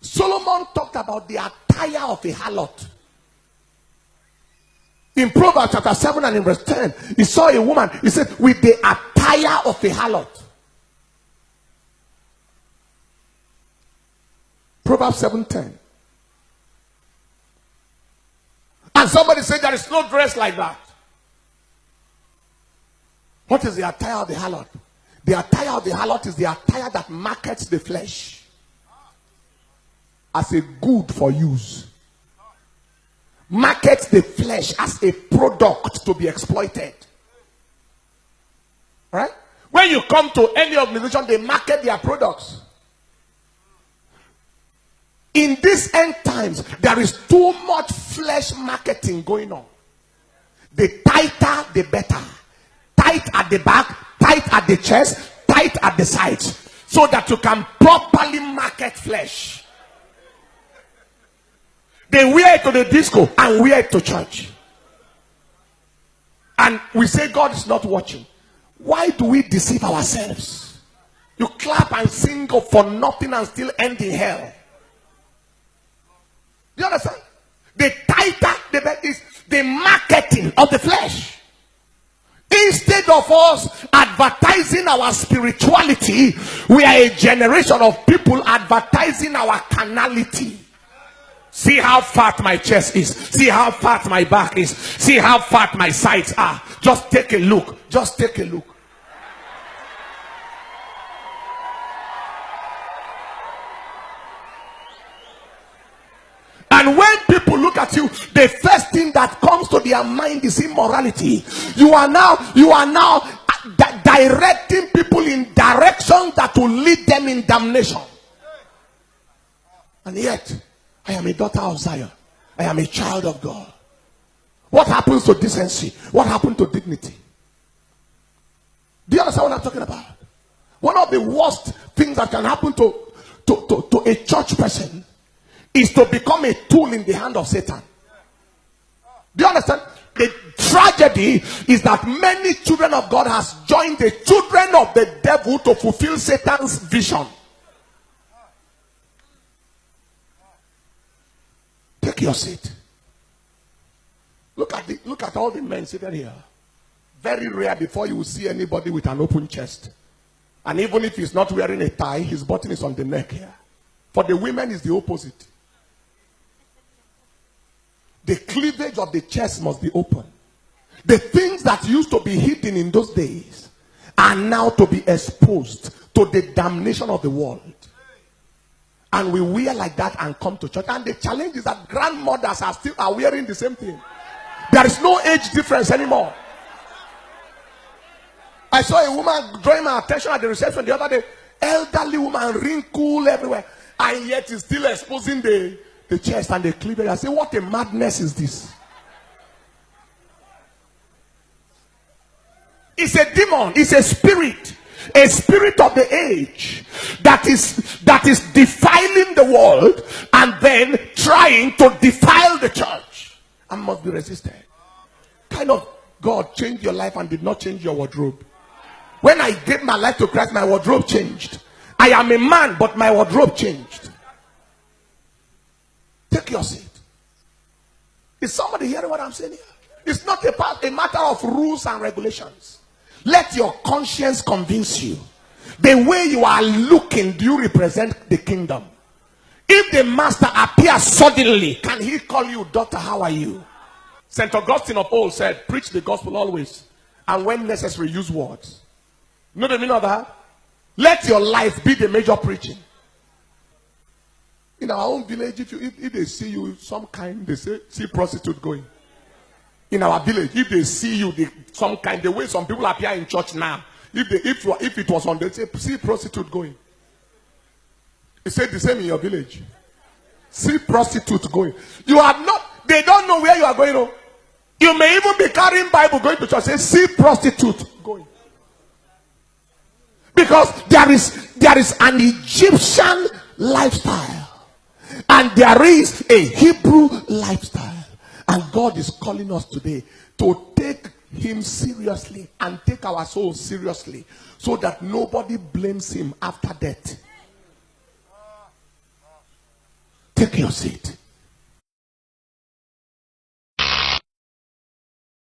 Solomon talked about the attire of a harlot. In Proverbs chapter 7 and in verse 10, he saw a woman, he said, with the attire of a harlot. Proverbs 7:10. And somebody said there is no dress like that. What is the attire of the harlot? The attire of the harlot is the attire that markets the flesh as a good for use. Markets the flesh as a product to be exploited. Right? When you come to any organization, they market their products. In these end times, there is too much flesh marketing going on. The tighter, the better. Tight at the back, tight at the chest, tight at the sides, so that you can properly market flesh. They wear it to the disco and wear it to church. And we say God is not watching. Why do we deceive ourselves? You clap and sing for nothing and still end in hell. Do you understand? The tighter, the better is the marketing of the flesh. Instead of us advertising our spirituality, we are a generation of people advertising our carnality. See how fat my chest is. See how fat my back is. See how fat my sides are. Just take a look. Just take a look. And when people look at you, the first thing that comes to their mind is immorality. You are now directing people in directions that will lead them in damnation. And yet, I am a daughter of Zion. I am a child of God. What happens to decency? What happened to dignity? Do you understand what I'm talking about? One of the worst things that can happen to a church person is to become a tool in the hand of Satan. Do you understand? The tragedy is that many children of God has joined the children of the devil to fulfill Satan's vision. Take your seat. Look at all the men seated here. Very rare before you will see anybody with an open chest. And even if he's not wearing a tie, his button is on the neck here. For the women is the opposite. The cleavage of the chest must be open. The things that used to be hidden in those days are now to be exposed to the damnation of the world. And we wear like that and come to church. And the challenge is that grandmothers are wearing the same thing. There is no age difference anymore. I saw a woman drawing my attention at the reception the other day. Elderly woman, wrinkle everywhere. And yet is still exposing the chest and the cleavage. I say, what a madness is this? It's a demon. It's a spirit of the age that is defiling the world and then trying to defile the church and must be resisted. Kind of God changed your life and did not change your wardrobe. When I gave my life to Christ, my wardrobe changed. I am a man, but my wardrobe changed. Take your seat. Is somebody hearing what I'm saying here? It's not a matter of rules and regulations. Let your conscience convince you. The way you are looking, do you represent the kingdom? If the master appears suddenly, can he call you, daughter, how are you? St. Augustine of old said, preach the gospel always, and when necessary, use words. You know the meaning of that? Let your life be the major preaching. In our own village, if they see you some kind, they say, see prostitute going. In our village, if they see you some kind, the way some people appear in church now, if it was on, they say, see prostitute going. He said the same in your village. See prostitute going. You are not, they don't know where you are going. No. You may even be carrying Bible going to church. Say, see prostitute going. Because there is an Egyptian lifestyle. And there is a Hebrew lifestyle. And God is calling us today to take him seriously and take our souls seriously so that nobody blames him after death. Take your seat.